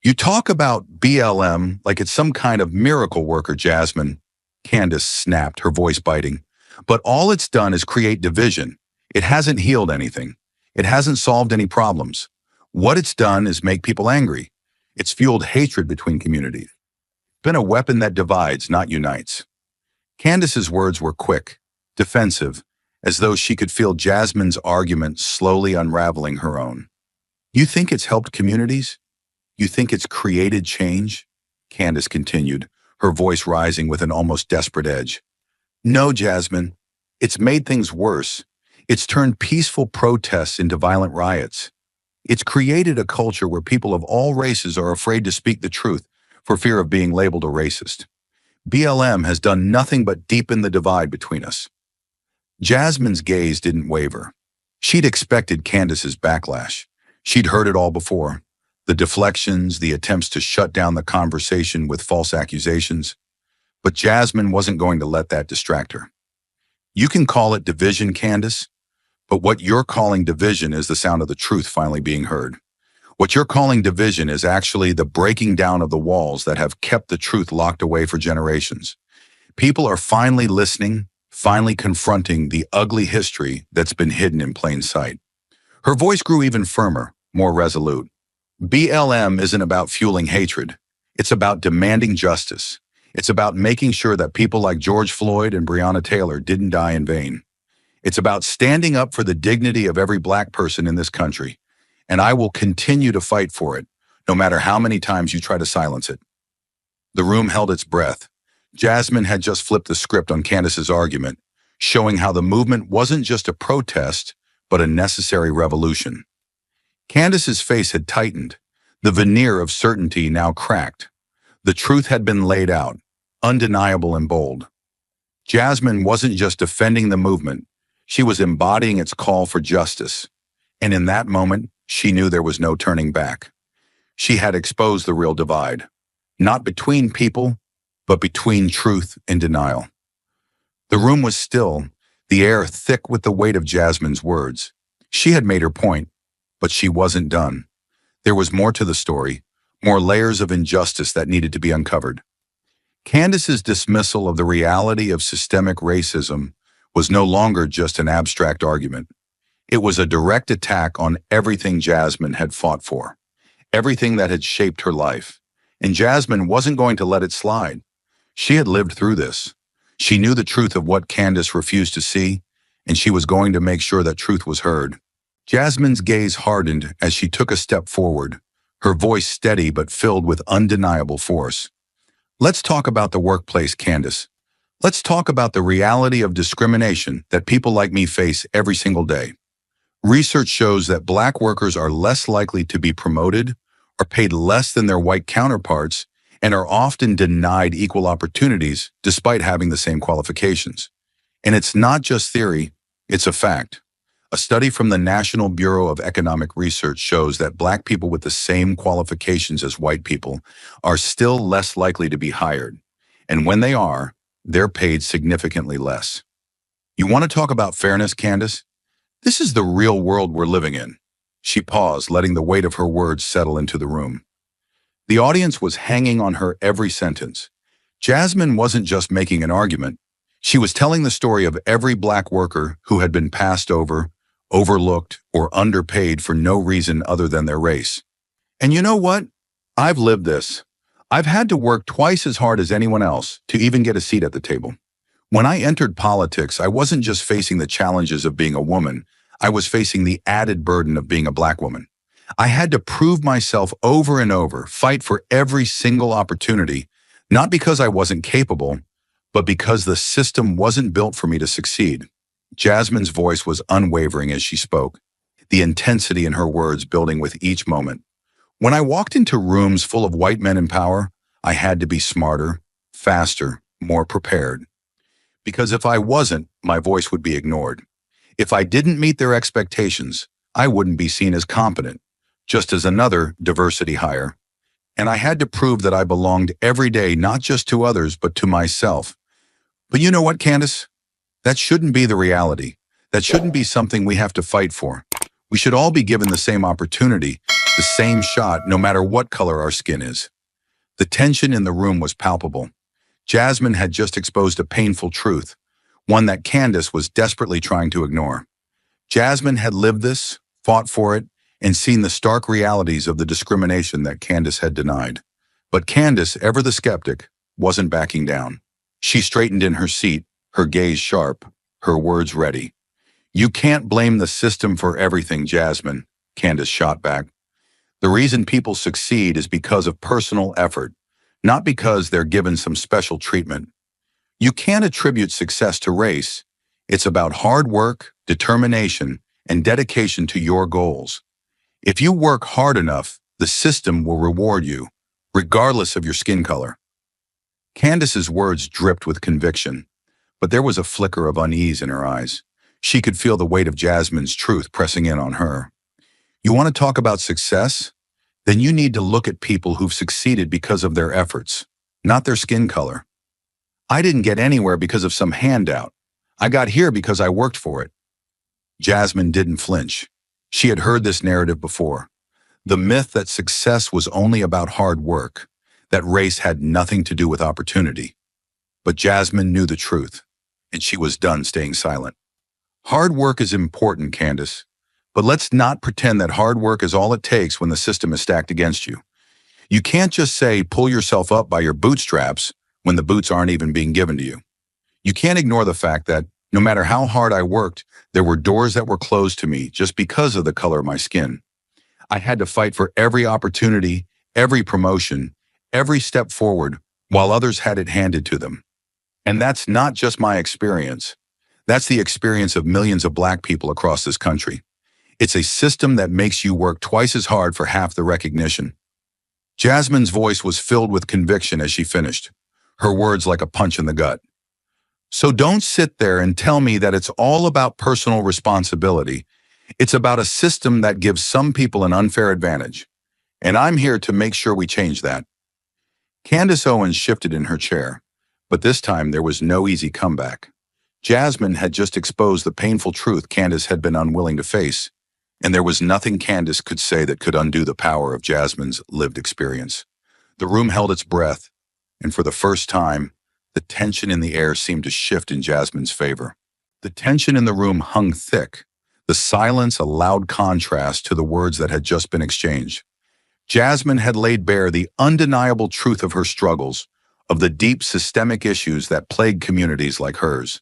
[SPEAKER 1] You talk about BLM like it's some kind of miracle worker, Jasmine. Candace snapped, her voice biting. But all it's done is create division. It hasn't healed anything. It hasn't solved any problems. What it's done is make people angry. It's fueled hatred between communities. It's been a weapon that divides, not unites. Candace's words were quick, defensive, as though she could feel Jasmine's argument slowly unraveling her own. You think it's helped communities? You think it's created change? Candace continued, her voice rising with an almost desperate edge. No, Jasmine. It's made things worse. It's turned peaceful protests into violent riots. It's created a culture where people of all races are afraid to speak the truth for fear of being labeled a racist. BLM has done nothing but deepen the divide between us. Jasmine's gaze didn't waver. She'd expected Candace's backlash. She'd heard it all before. The deflections, the attempts to shut down the conversation with false accusations. But Jasmine wasn't going to let that distract her. You can call it division, Candace, but what you're calling division is the sound of the truth finally being heard. What you're calling division is actually the breaking down of the walls that have kept the truth locked away for generations. People are finally listening, finally confronting the ugly history that's been hidden in plain sight. Her voice grew even firmer, more resolute. BLM isn't about fueling hatred. It's about demanding justice. It's about making sure that people like George Floyd and Breonna Taylor didn't die in vain. It's about standing up for the dignity of every Black person in this country. And I will continue to fight for it, no matter how many times you try to silence it. The room held its breath. Jasmine had just flipped the script on Candace's argument, showing how the movement wasn't just a protest, but a necessary revolution. Candace's face had tightened, the veneer of certainty now cracked. The truth had been laid out, undeniable and bold. Jasmine wasn't just defending the movement, she was embodying its call for justice. And in that moment, she knew there was no turning back. She had exposed the real divide, not between people, but between truth and denial. The room was still, the air thick with the weight of Jasmine's words. She had made her point, but she wasn't done. There was more to the story, more layers of injustice that needed to be uncovered. Candace's dismissal of the reality of systemic racism was no longer just an abstract argument. It was a direct attack on everything Jasmine had fought for, everything that had shaped her life. And Jasmine wasn't going to let it slide. She had lived through this. She knew the truth of what Candace refused to see, and she was going to make sure that truth was heard. Jasmine's gaze hardened as she took a step forward, her voice steady but filled with undeniable force. Let's talk about the workplace, Candace. Let's talk about the reality of discrimination that people like me face every single day. Research shows that Black workers are less likely to be promoted, are paid less than their white counterparts, and are often denied equal opportunities despite having the same qualifications. And it's not just theory, it's a fact. A study from the National Bureau of Economic Research shows that Black people with the same qualifications as white people are still less likely to be hired. And when they are, they're paid significantly less. You want to talk about fairness, Candace? This is the real world we're living in. She paused, letting the weight of her words settle into the room. The audience was hanging on her every sentence. Jasmine wasn't just making an argument. She was telling the story of every Black worker who had been passed over, overlooked, or underpaid for no reason other than their race. And you know what? I've lived this. I've had to work twice as hard as anyone else to even get a seat at the table. When I entered politics, I wasn't just facing the challenges of being a woman, I was facing the added burden of being a Black woman. I had to prove myself over and over, fight for every single opportunity, not because I wasn't capable, but because the system wasn't built for me to succeed. Jasmine's voice was unwavering as she spoke, the intensity in her words building with each moment. When I walked into rooms full of white men in power, I had to be smarter, faster, more prepared. Because if I wasn't, my voice would be ignored. If I didn't meet their expectations, I wouldn't be seen as competent, just as another diversity hire. And I had to prove that I belonged every day, not just to others, but to myself. But you know what, Candace? That shouldn't be the reality. That shouldn't be something we have to fight for. We should all be given the same opportunity, the same shot, no matter what color our skin is. The tension in the room was palpable. Jasmine had just exposed a painful truth, one that Candace was desperately trying to ignore. Jasmine had lived this, fought for it, and seen the stark realities of the discrimination that Candace had denied. But Candace, ever the skeptic, wasn't backing down. She straightened in her seat, her gaze sharp, her words ready. "You can't blame the system for everything, Jasmine," Candace shot back. "The reason people succeed is because of personal effort, not because they're given some special treatment. You can't attribute success to race. It's about hard work, determination, and dedication to your goals. If you work hard enough, the system will reward you, regardless of your skin color." Candace's words dripped with conviction, but there was a flicker of unease in her eyes. She could feel the weight of Jasmine's truth pressing in on her. "You want to talk about success? Then you need to look at people who've succeeded because of their efforts, not their skin color. I didn't get anywhere because of some handout. I got here because I worked for it." Jasmine didn't flinch. She had heard this narrative before. The myth that success was only about hard work, that race had nothing to do with opportunity. But Jasmine knew the truth, and she was done staying silent. "Hard work is important, Candace, but let's not pretend that hard work is all it takes when the system is stacked against you. You can't just say pull yourself up by your bootstraps when the boots aren't even being given to you. You can't ignore the fact that no matter how hard I worked, there were doors that were closed to me just because of the color of my skin. I had to fight for every opportunity, every promotion, every step forward, while others had it handed to them. And that's not just my experience. That's the experience of millions of Black people across this country. It's a system that makes you work twice as hard for half the recognition." Jasmine's voice was filled with conviction as she finished, her words like a punch in the gut. "So don't sit there and tell me that it's all about personal responsibility. It's about a system that gives some people an unfair advantage. And I'm here to make sure we change that." Candace Owens shifted in her chair, but this time there was no easy comeback. Jasmine had just exposed the painful truth Candace had been unwilling to face, and there was nothing Candace could say that could undo the power of Jasmine's lived experience. The room held its breath, and for the first time, the tension in the air seemed to shift in Jasmine's favor. The tension in the room hung thick, the silence a loud contrast to the words that had just been exchanged. Jasmine had laid bare the undeniable truth of her struggles, of the deep systemic issues that plague communities like hers.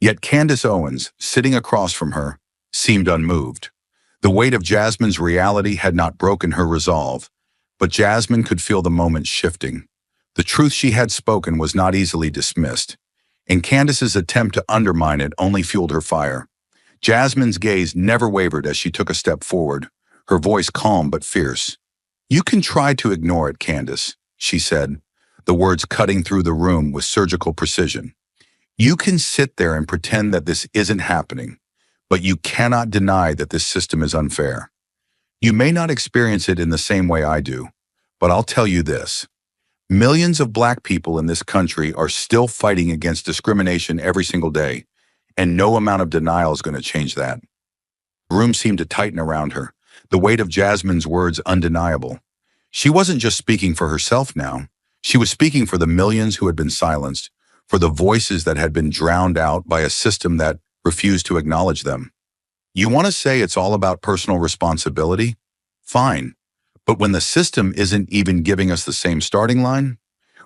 [SPEAKER 1] Yet Candace Owens, sitting across from her, seemed unmoved. The weight of Jasmine's reality had not broken her resolve, but Jasmine could feel the moment shifting. The truth she had spoken was not easily dismissed, and Candace's attempt to undermine it only fueled her fire. Jasmine's gaze never wavered as she took a step forward, her voice calm but fierce. "You can try to ignore it, Candace," she said, the words cutting through the room with surgical precision. "You can sit there and pretend that this isn't happening, but you cannot deny that this system is unfair. You may not experience it in the same way I do, but I'll tell you this. Millions of Black people in this country are still fighting against discrimination every single day, and no amount of denial is going to change that." The room seemed to tighten around her, the weight of Jasmine's words undeniable. She wasn't just speaking for herself now. She was speaking for the millions who had been silenced, for the voices that had been drowned out by a system that refused to acknowledge them. "You want to say it's all about personal responsibility? Fine. But when the system isn't even giving us the same starting line,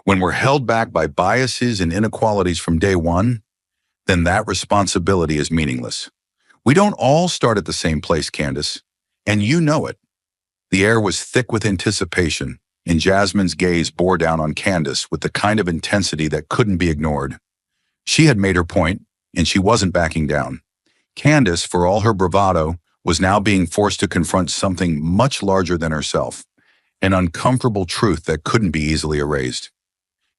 [SPEAKER 1] when we're held back by biases and inequalities from day one, then that responsibility is meaningless. We don't all start at the same place, Candace, and you know it." The air was thick with anticipation, and Jasmine's gaze bore down on Candace with the kind of intensity that couldn't be ignored. She had made her point, and she wasn't backing down. Candace, for all her bravado, was now being forced to confront something much larger than herself, an uncomfortable truth that couldn't be easily erased.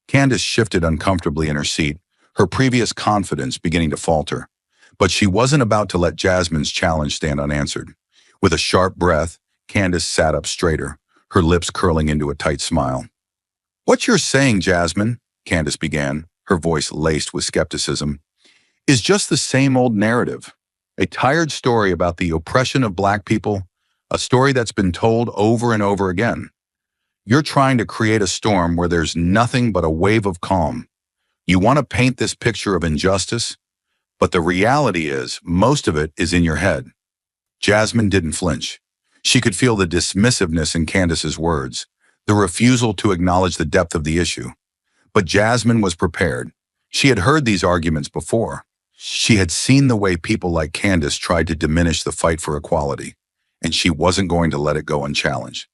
[SPEAKER 1] Candace shifted uncomfortably in her seat, her previous confidence beginning to falter. But she wasn't about to let Jasmine's challenge stand unanswered. With a sharp breath, Candace sat up straighter, her lips curling into a tight smile. "What you're saying, Jasmine," Candace began, her voice laced with skepticism, "is just the same old narrative. A tired story about the oppression of Black people, a story that's been told over and over again. You're trying to create a storm where there's nothing but a wave of calm. You want to paint this picture of injustice, but the reality is most of it is in your head." Jasmine didn't flinch. She could feel the dismissiveness in Candace's words, the refusal to acknowledge the depth of the issue. But Jasmine was prepared. She had heard these arguments before. She had seen the way people like Candace tried to diminish the fight for equality, and she wasn't going to let it go unchallenged.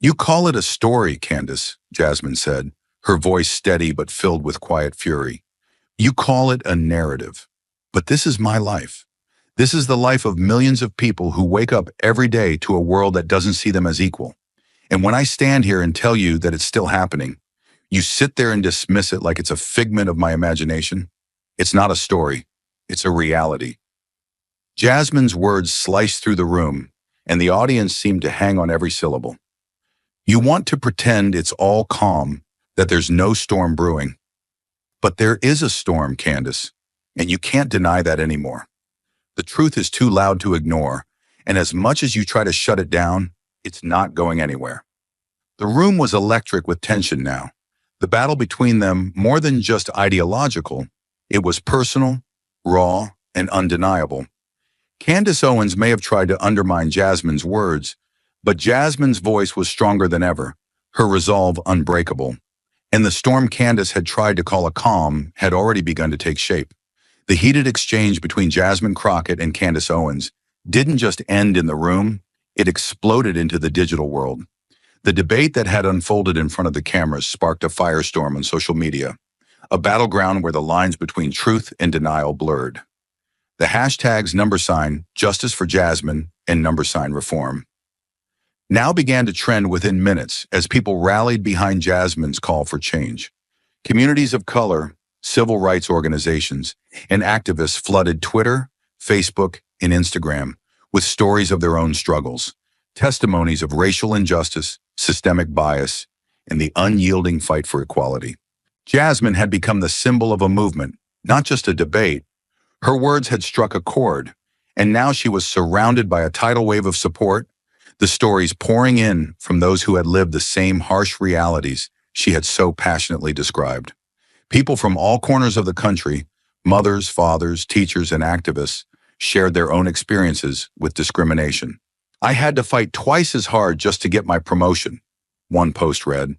[SPEAKER 1] "You call it a story, Candace," Jasmine said, her voice steady but filled with quiet fury. "You call it a narrative. But this is my life. This is the life of millions of people who wake up every day to a world that doesn't see them as equal. And when I stand here and tell you that it's still happening, you sit there and dismiss it like it's a figment of my imagination. It's not a story. It's a reality." Jasmine's words sliced through the room, and the audience seemed to hang on every syllable. "You want to pretend it's all calm, that there's no storm brewing. But there is a storm, Candace, and you can't deny that anymore. The truth is too loud to ignore, and as much as you try to shut it down, it's not going anywhere." The room was electric with tension now. The battle between them, more than just ideological, it was personal, raw, and undeniable. Candace Owens may have tried to undermine Jasmine's words, but Jasmine's voice was stronger than ever, her resolve unbreakable. And the storm Candace had tried to call a calm had already begun to take shape. The heated exchange between Jasmine Crockett and Candace Owens didn't just end in the room, it exploded into the digital world. The debate that had unfolded in front of the cameras sparked a firestorm on social media, a battleground where the lines between truth and denial blurred. The hashtags #Justice for Jasmine and #Reform now began to trend within minutes as people rallied behind Jasmine's call for change. Communities of color, civil rights organizations, and activists flooded Twitter, Facebook, and Instagram with stories of their own struggles, testimonies of racial injustice, systemic bias, and the unyielding fight for equality. Jasmine had become the symbol of a movement, not just a debate. Her words had struck a chord, and now she was surrounded by a tidal wave of support, the stories pouring in from those who had lived the same harsh realities she had so passionately described. People from all corners of the country, mothers, fathers, teachers, and activists, shared their own experiences with discrimination. "I had to fight twice as hard just to get my promotion," one post read.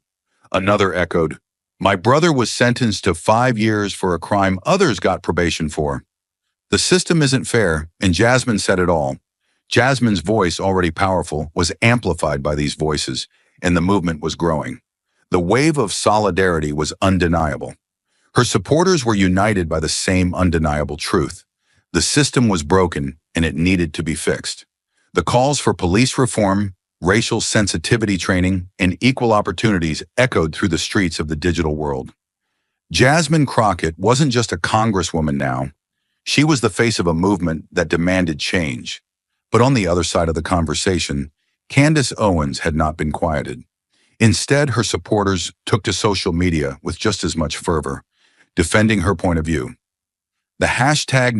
[SPEAKER 1] Another echoed, "My brother was sentenced to 5 years for a crime others got probation for." The system isn't fair, and Jasmine said it all. Jasmine's voice, already powerful, was amplified by these voices, and the movement was growing. The wave of solidarity was undeniable. Her supporters were united by the same undeniable truth. The system was broken, and it needed to be fixed. The calls for police reform, racial sensitivity training, and equal opportunities echoed through the streets of the digital world. Jasmine Crockett wasn't just a congresswoman now. She was the face of a movement that demanded change. But on the other side of the conversation, Candace Owens had not been quieted. Instead, her supporters took to social media with just as much fervor, defending her point of view. The hashtag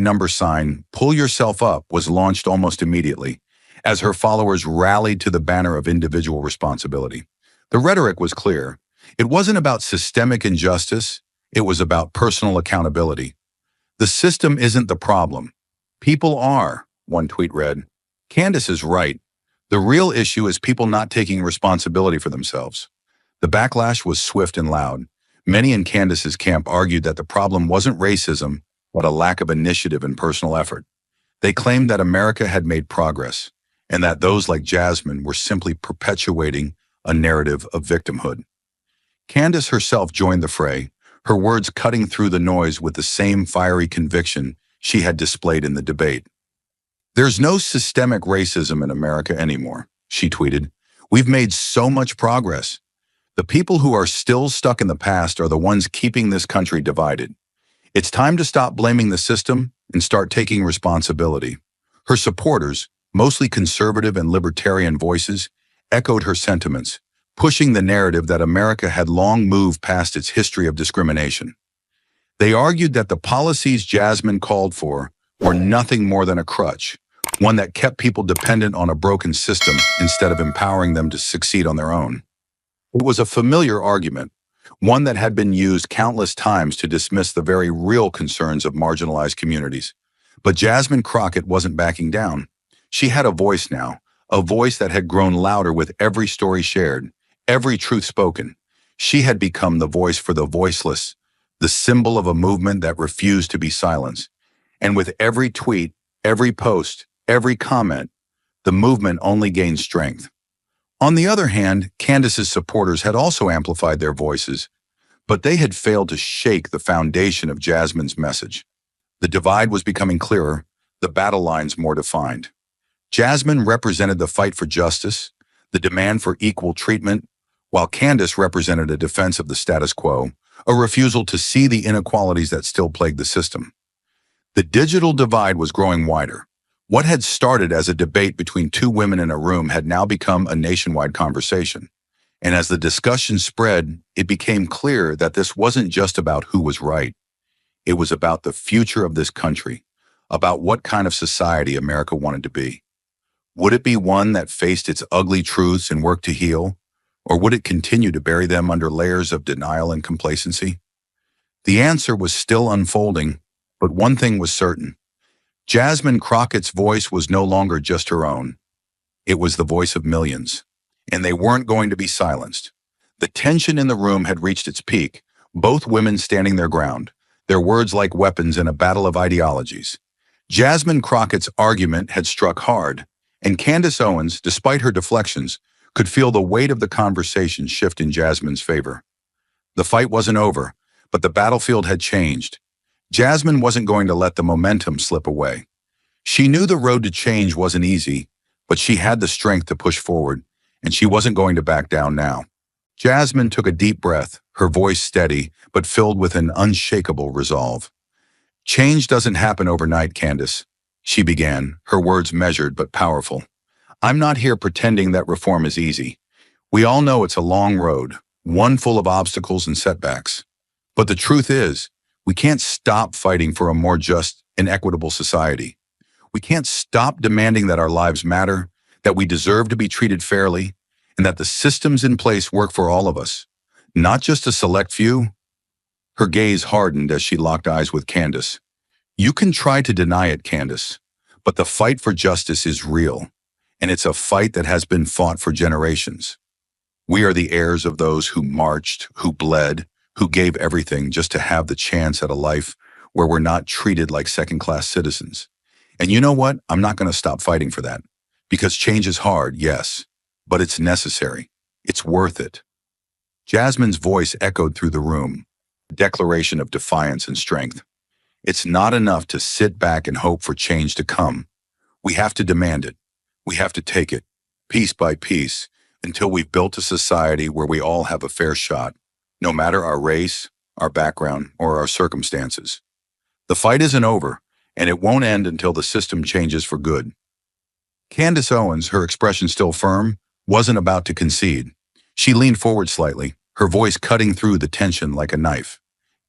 [SPEAKER 1] #Pull Yourself Up was launched almost immediately, as her followers rallied to the banner of individual responsibility. The rhetoric was clear. It wasn't about systemic injustice, it was about personal accountability. "The system isn't the problem. People are," one tweet read. Candace is right. The real issue is people not taking responsibility for themselves. The backlash was swift and loud. Many in Candace's camp argued that the problem wasn't racism, but a lack of initiative and personal effort. They claimed that America had made progress, and that those like Jasmine were simply perpetuating a narrative of victimhood. Candace herself joined the fray, her words cutting through the noise with the same fiery conviction she had displayed in the debate. "There's no systemic racism in America anymore," she tweeted. "We've made so much progress. The people who are still stuck in the past are the ones keeping this country divided. It's time to stop blaming the system and start taking responsibility." Her supporters, mostly conservative and libertarian voices, echoed her sentiments, pushing the narrative that America had long moved past its history of discrimination. They argued that the policies Jasmine called for were nothing more than a crutch, one that kept people dependent on a broken system instead of empowering them to succeed on their own. It was a familiar argument, one that had been used countless times to dismiss the very real concerns of marginalized communities. But Jasmine Crockett wasn't backing down. She had a voice now, a voice that had grown louder with every story shared, every truth spoken. She had become the voice for the voiceless, the symbol of a movement that refused to be silenced. And with every tweet, every post, every comment, the movement only gained strength. On the other hand, Candace's supporters had also amplified their voices, but they had failed to shake the foundation of Jasmine's message. The divide was becoming clearer, the battle lines more defined. Jasmine represented the fight for justice, the demand for equal treatment, while Candace represented a defense of the status quo, a refusal to see the inequalities that still plagued the system. The digital divide was growing wider. What had started as a debate between two women in a room had now become a nationwide conversation. And as the discussion spread, it became clear that this wasn't just about who was right. It was about the future of this country, about what kind of society America wanted to be. Would it be one that faced its ugly truths and worked to heal, or would it continue to bury them under layers of denial and complacency? The answer was still unfolding, but one thing was certain. Jasmine Crockett's voice was no longer just her own. It was the voice of millions, and they weren't going to be silenced. The tension in the room had reached its peak, both women standing their ground, their words like weapons in a battle of ideologies. Jasmine Crockett's argument had struck hard, and Candace Owens, despite her deflections, could feel the weight of the conversation shift in Jasmine's favor. The fight wasn't over, but the battlefield had changed. Jasmine wasn't going to let the momentum slip away. She knew the road to change wasn't easy, but she had the strength to push forward, and she wasn't going to back down now. Jasmine took a deep breath, her voice steady, but filled with an unshakable resolve. "Change doesn't happen overnight, Candace," she began, her words measured but powerful. "I'm not here pretending that reform is easy. We all know it's a long road, one full of obstacles and setbacks. But the truth is, we can't stop fighting for a more just and equitable society. We can't stop demanding that our lives matter, that we deserve to be treated fairly, and that the systems in place work for all of us, not just a select few." Her gaze hardened as she locked eyes with Candace. "You can try to deny it, Candace, but the fight for justice is real, and it's a fight that has been fought for generations. We are the heirs of those who marched, who bled, who gave everything just to have the chance at a life where we're not treated like second-class citizens. And you know what? I'm not going to stop fighting for that. Because change is hard, yes, but it's necessary. It's worth it." Jasmine's voice echoed through the room, a declaration of defiance and strength. It's not enough to sit back and hope for change to come. We have to demand it. We have to take it, piece by piece, until we've built a society where we all have a fair shot, no matter our race, our background, or our circumstances. The fight isn't over, and it won't end until the system changes for good. Candace Owens, her expression still firm, wasn't about to concede. She leaned forward slightly, her voice cutting through the tension like a knife.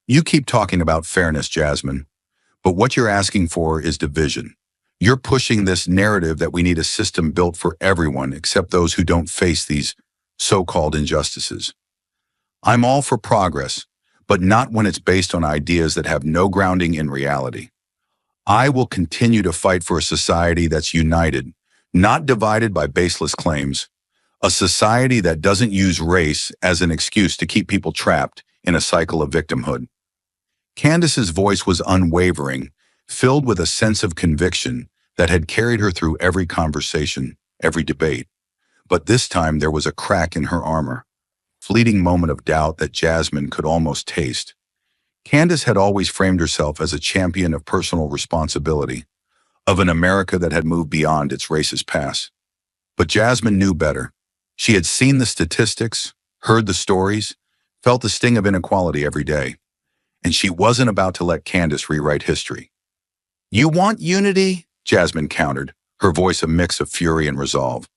[SPEAKER 1] "You keep talking about fairness, Jasmine, but what you're asking for is division. You're pushing this narrative that we need a system built for everyone except those who don't face these so-called injustices. I'm all for progress, but not when it's based on ideas that have no grounding in reality. I will continue to fight for a society that's united, not divided by baseless claims, a society that doesn't use race as an excuse to keep people trapped in a cycle of victimhood." Candace's voice was unwavering, filled with a sense of conviction that had carried her through every conversation, every debate. But this time there was a crack in her armor, fleeting moment of doubt that Jasmine could almost taste. Candace had always framed herself as a champion of personal responsibility, of an America that had moved beyond its racist past. But Jasmine knew better. She had seen the statistics, heard the stories, felt the sting of inequality every day. And she wasn't about to let Candace rewrite history. "You want unity?" Jasmine countered, her voice a mix of fury and resolve.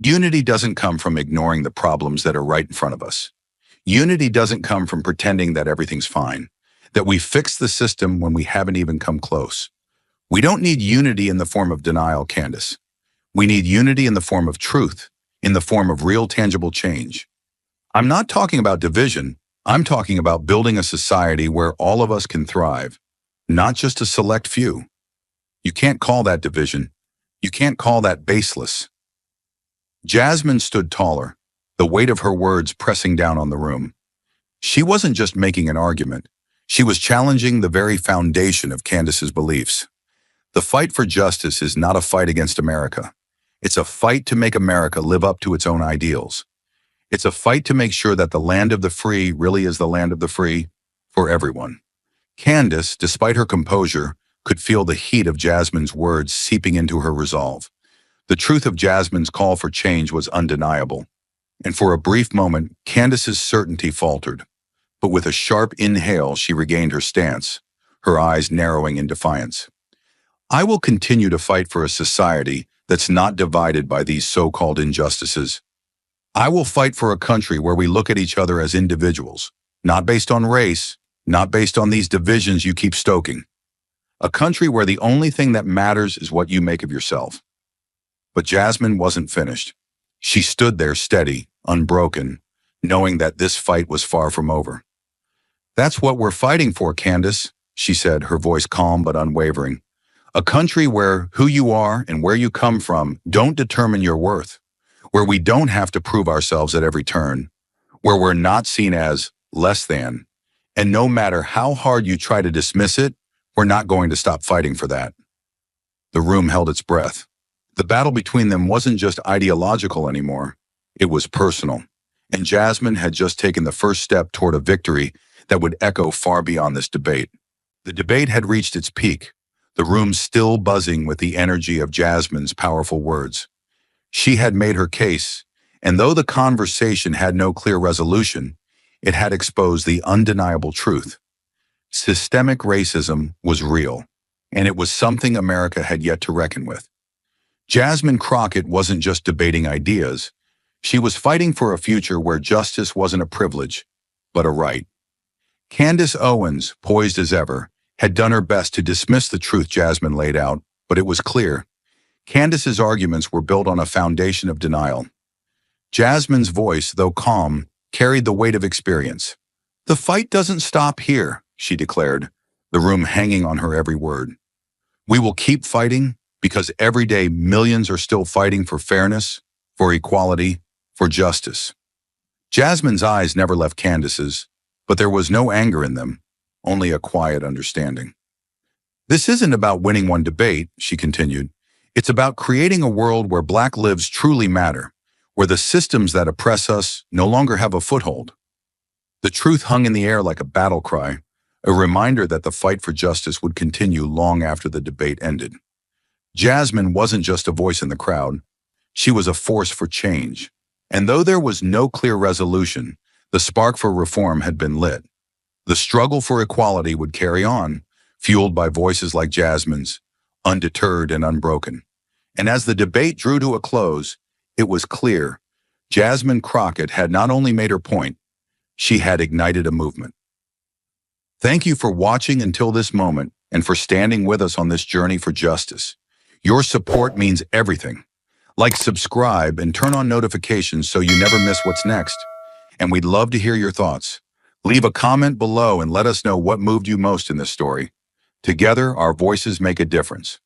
[SPEAKER 1] Unity doesn't come from ignoring the problems that are right in front of us. Unity doesn't come from pretending that everything's fine, that we fix the system when we haven't even come close. We don't need unity in the form of denial, Candace. We need unity in the form of truth, in the form of real tangible change. I'm not talking about division. I'm talking about building a society where all of us can thrive, not just a select few. You can't call that division. You can't call that baseless. Jasmine stood taller, the weight of her words pressing down on the room. She wasn't just making an argument. She was challenging the very foundation of Candace's beliefs. The fight for justice is not a fight against America. It's a fight to make America live up to its own ideals. It's a fight to make sure that the land of the free really is the land of the free for everyone. Candace, despite her composure, could feel the heat of Jasmine's words seeping into her resolve. The truth of Jasmine's call for change was undeniable, and for a brief moment, Candace's certainty faltered. But with a sharp inhale, she regained her stance, her eyes narrowing in defiance. I will continue to fight for a society that's not divided by these so-called injustices. I will fight for a country where we look at each other as individuals, not based on race, not based on these divisions you keep stoking. A country where the only thing that matters is what you make of yourself. But Jasmine wasn't finished. She stood there steady, unbroken, knowing that this fight was far from over. That's what we're fighting for, Candace, she said, her voice calm but unwavering. A country where who you are and where you come from don't determine your worth, where we don't have to prove ourselves at every turn, where we're not seen as less than, and no matter how hard you try to dismiss it, we're not going to stop fighting for that. The room held its breath. The battle between them wasn't just ideological anymore. It was personal, and Jasmine had just taken the first step toward a victory that would echo far beyond this debate. The debate had reached its peak, the room still buzzing with the energy of Jasmine's powerful words. She had made her case, and though the conversation had no clear resolution, it had exposed the undeniable truth. Systemic racism was real, and it was something America had yet to reckon with. Jasmine Crockett wasn't just debating ideas. She was fighting for a future where justice wasn't a privilege, but a right. Candace Owens, poised as ever, had done her best to dismiss the truth Jasmine laid out, but it was clear. Candace's arguments were built on a foundation of denial. Jasmine's voice, though calm, carried the weight of experience. The fight doesn't stop here, she declared, the room hanging on her every word. We will keep fighting because every day millions are still fighting for fairness, for equality, for justice. Jasmine's eyes never left Candace's, but there was no anger in them, only a quiet understanding. This isn't about winning one debate, she continued. It's about creating a world where Black lives truly matter, where the systems that oppress us no longer have a foothold. The truth hung in the air like a battle cry, a reminder that the fight for justice would continue long after the debate ended. Jasmine wasn't just a voice in the crowd. She was a force for change. And though there was no clear resolution, the spark for reform had been lit. The struggle for equality would carry on, fueled by voices like Jasmine's, undeterred and unbroken. And as the debate drew to a close, it was clear Jasmine Crockett had not only made her point, she had ignited a movement. Thank you for watching until this moment and for standing with us on this journey for justice. Your support means everything. Like, subscribe, and turn on notifications so you never miss what's next. And we'd love to hear your thoughts. Leave a comment below and let us know what moved you most in this story. Together, our voices make a difference.